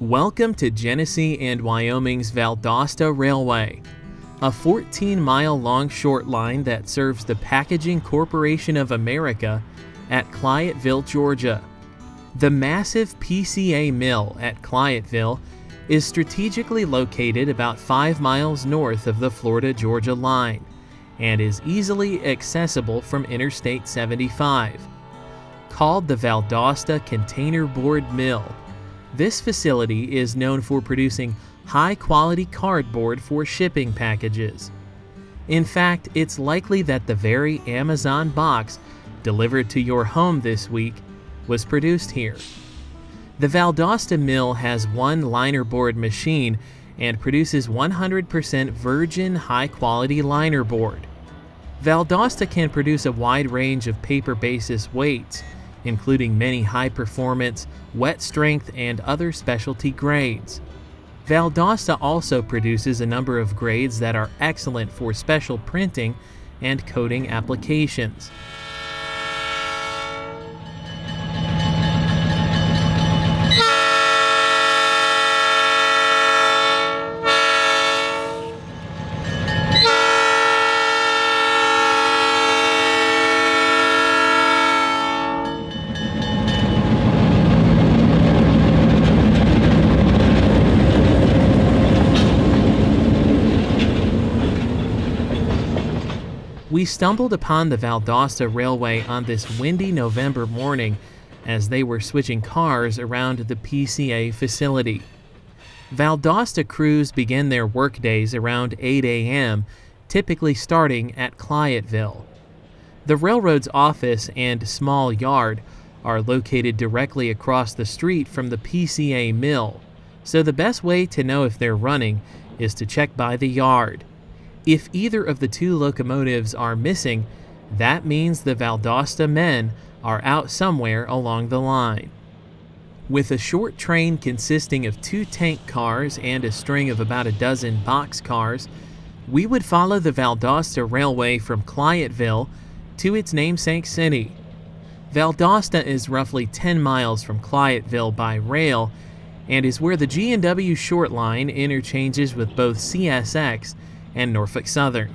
Welcome to Genesee and Wyoming's Valdosta Railway, a 14-mile-long short line that serves the Packaging Corporation of America at Clyattville, Georgia. The massive PCA mill at Clyattville is strategically located about 5 miles north of the Florida-Georgia line and is easily accessible from Interstate 75. Called the Valdosta Containerboard Mill, this facility is known for producing high-quality cardboard for shipping packages. In fact, it's likely that the very Amazon box delivered to your home this week was produced here. The Valdosta mill has one linerboard machine and produces 100% virgin high-quality linerboard. Valdosta can produce a wide range of paper basis weights, including many high-performance, wet-strength, and other specialty grades. Valdosta also produces a number of grades that are excellent for special printing and coating applications. We stumbled upon the Valdosta Railway on this windy November morning as they were switching cars around the PCA facility. Valdosta crews begin their workdays around 8 a.m., typically starting at Clyattville. The railroad's office and small yard are located directly across the street from the PCA mill, so the best way to know if they're running is to check by the yard. If either of the two locomotives are missing, that means the Valdosta men are out somewhere along the line. With a short train consisting of 2 tank cars and a string of about a dozen box cars, we would follow the Valdosta Railway from Clyattville to its namesake city. Valdosta is roughly 10 miles from Clyattville by rail and is where the G&W short line interchanges with both CSX and Norfolk Southern.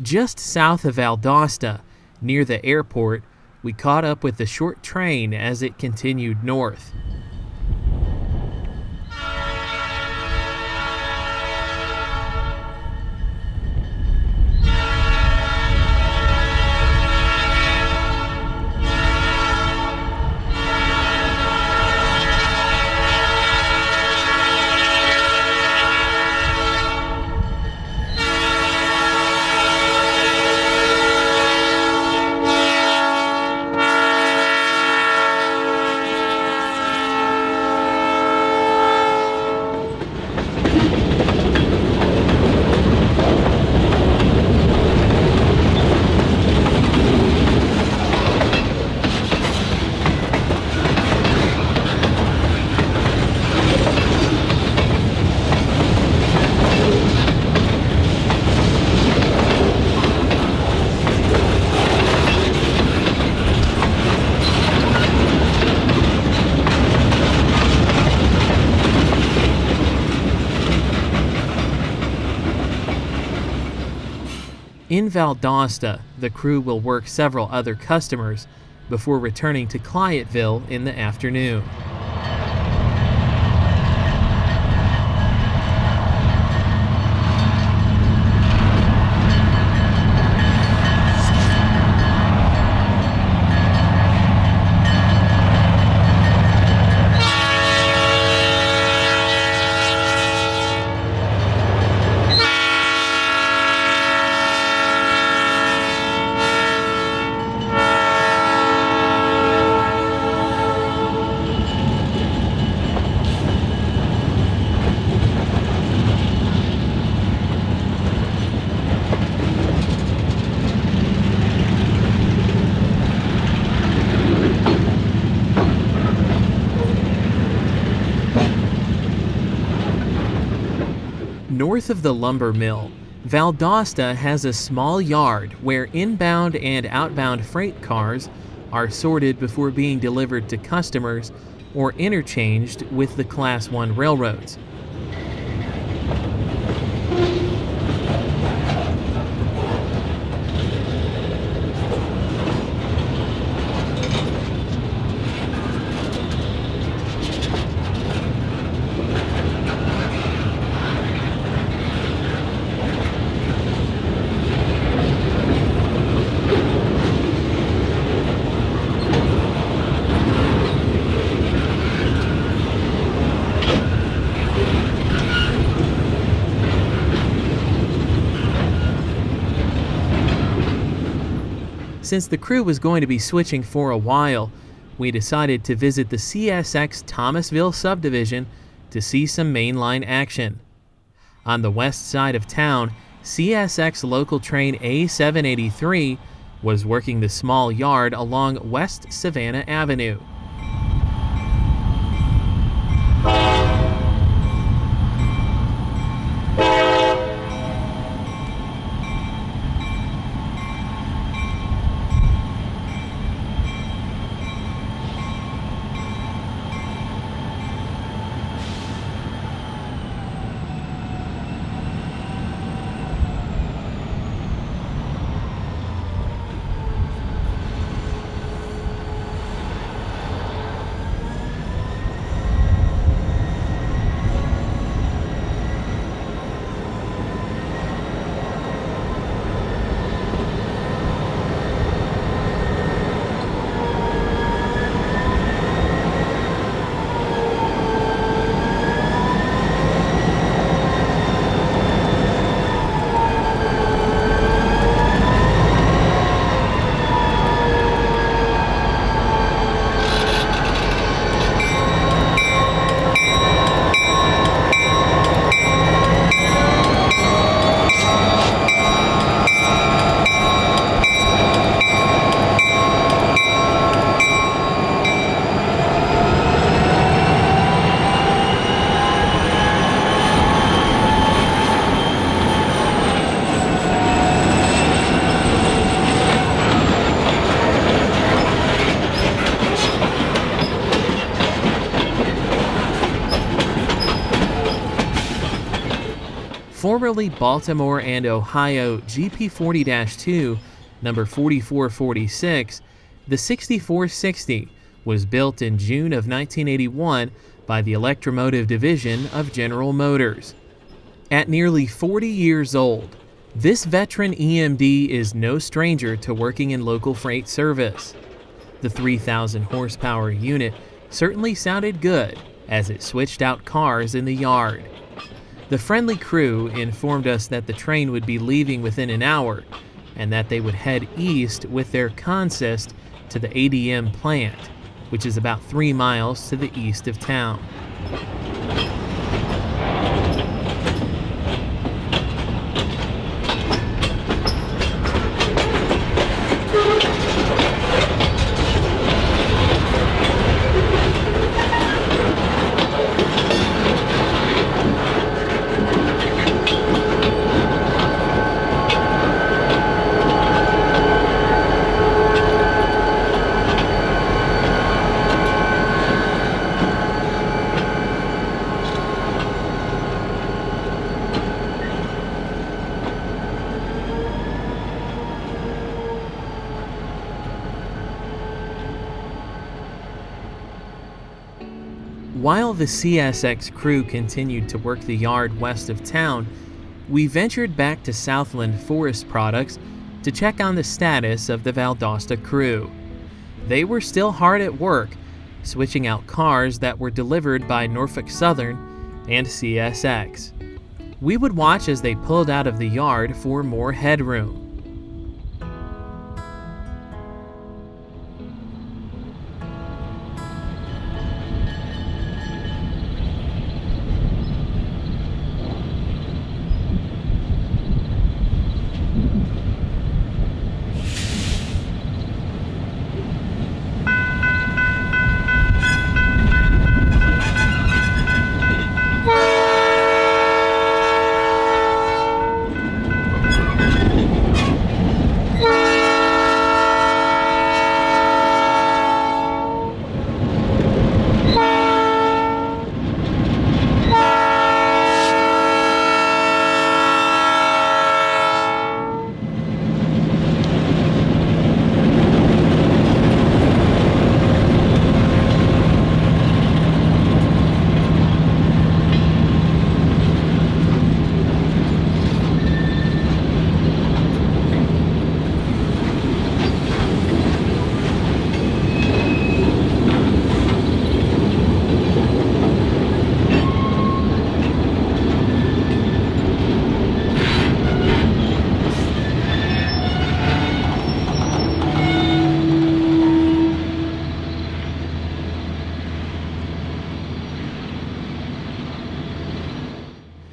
Just south of Valdosta, near the airport, we caught up with the short train as it continued north. In Valdosta, the crew will work several other customers before returning to Clyattville in the afternoon. North of the lumber mill, Valdosta has a small yard where inbound and outbound freight cars are sorted before being delivered to customers or interchanged with the Class 1 railroads. Since the crew was going to be switching for a while, we decided to visit the CSX Thomasville subdivision to see some mainline action. On the west side of town, CSX local train A783 was working the small yard along West Savannah Avenue. formerly Baltimore and Ohio GP40-2, number 4446, the 6460 was built in June of 1981 by the Electromotive Division of General Motors. At nearly 40 years old, this veteran EMD is no stranger to working in local freight service. The 3,000 horsepower unit certainly sounded good as it switched out cars in the yard. The friendly crew informed us that the train would be leaving within an hour and that they would head east with their consist to the ADM plant, which is about 3 miles to the east of town. While the CSX crew continued to work the yard west of town, we ventured back to Southland Forest Products to check on the status of the Valdosta crew. They were still hard at work, switching out cars that were delivered by Norfolk Southern and CSX. We would watch as they pulled out of the yard for more headroom.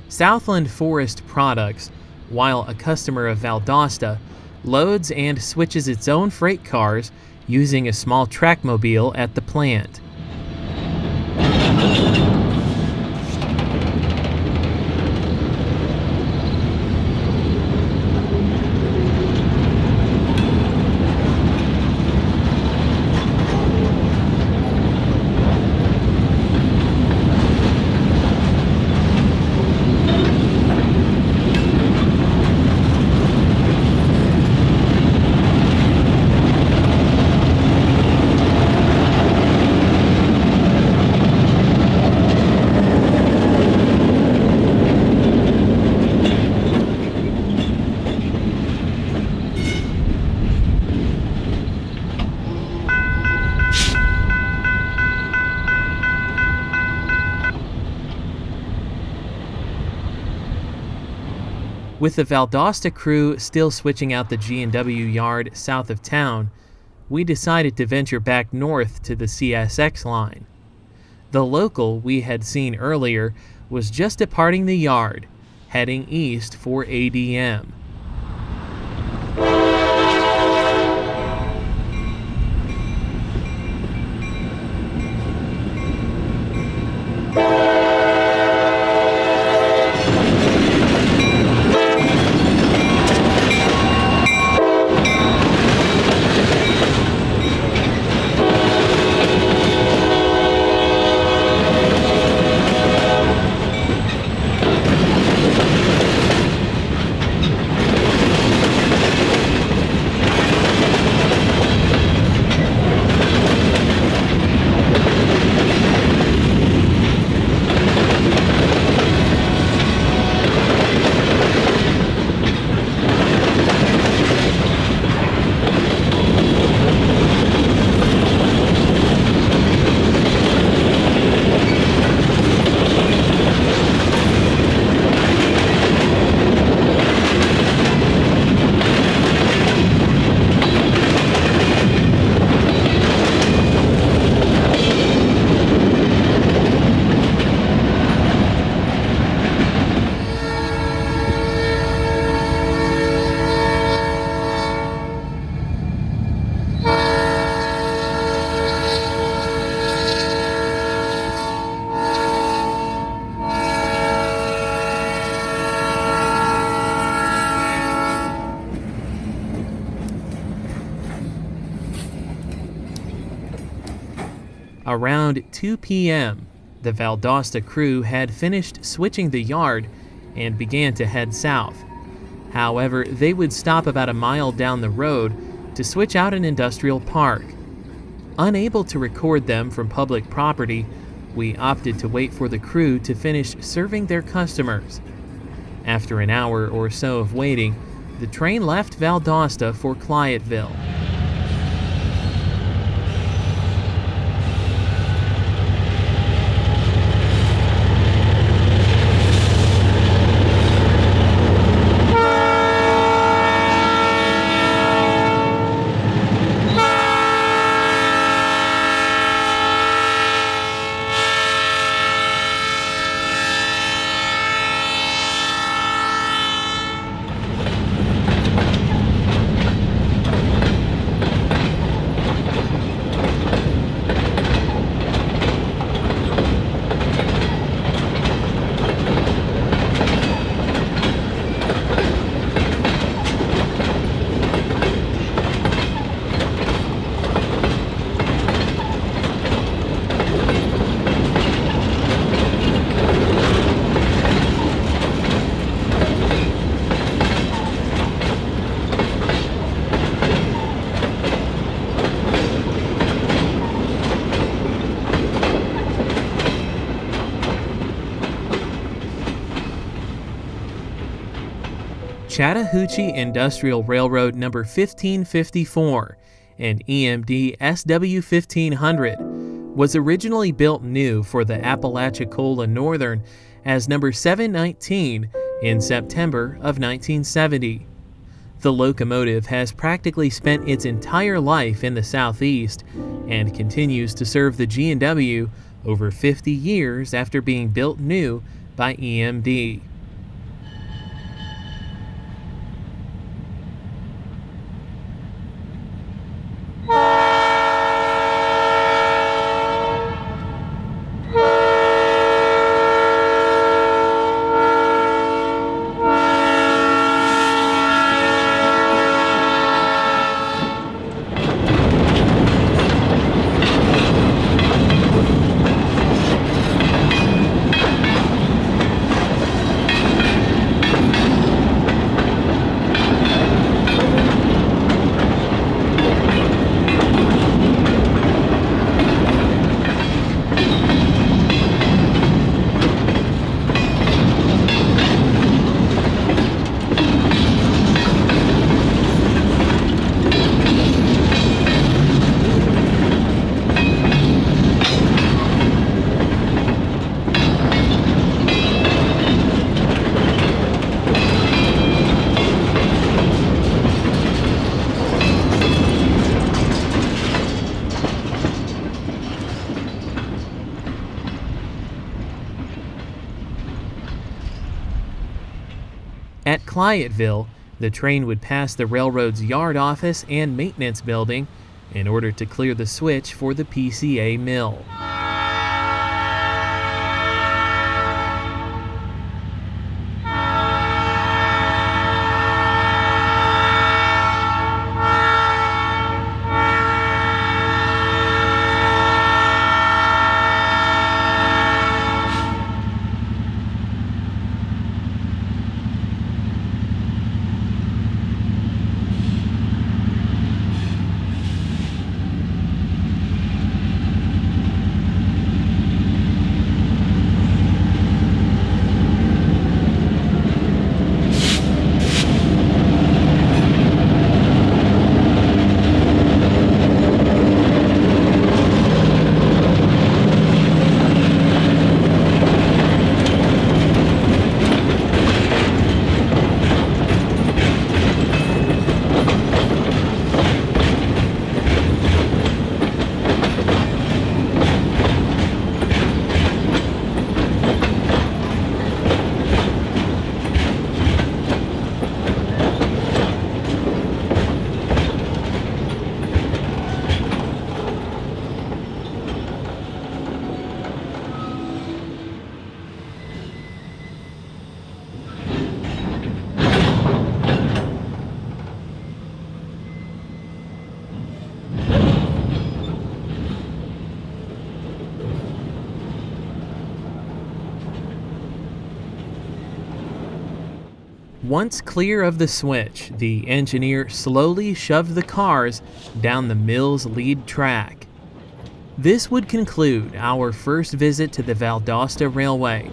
Southland Forest Products, while a customer of Valdosta, loads and switches its own freight cars using a small trackmobile at the plant. With the Valdosta crew still switching out the G&W yard south of town, we decided to venture back north to the CSX line. The local we had seen earlier was just departing the yard, heading east for ADM. Around 2 p.m., the Valdosta crew had finished switching the yard and began to head south. However, they would stop about a mile down the road to switch out an industrial park. Unable to record them from public property, we opted to wait for the crew to finish serving their customers. After an hour or so of waiting, the train left Valdosta for Clyattville. Chattahoochee Industrial Railroad number 1554, an EMD SW1500, was originally built new for the Apalachicola Northern as number 719 in September of 1970. The locomotive has practically spent its entire life in the Southeast and continues to serve the G&W over 50 years after being built new by EMD. At Clyattville, the train would pass the railroad's yard office and maintenance building in order to clear the switch for the PCA mill. Once clear of the switch, the engineer slowly shoved the cars down the mill's lead track. This would conclude our first visit to the Valdosta Railway.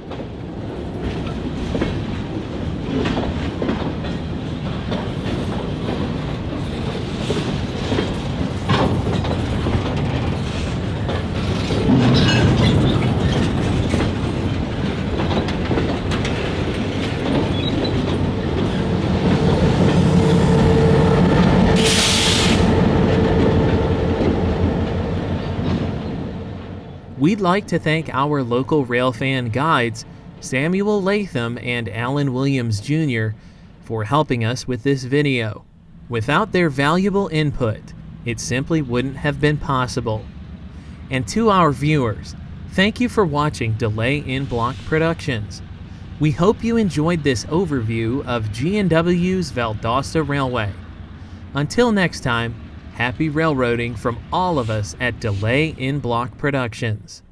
We'd like to thank our local railfan guides, Samuel Latham and Alan Williams Jr., for helping us with this video. Without their valuable input, it simply wouldn't have been possible. And to our viewers, thank you for watching Delay in Block Productions. We hope you enjoyed this overview of G&W's Valdosta Railway. Until next time, happy railroading from all of us at Delay in Block Productions.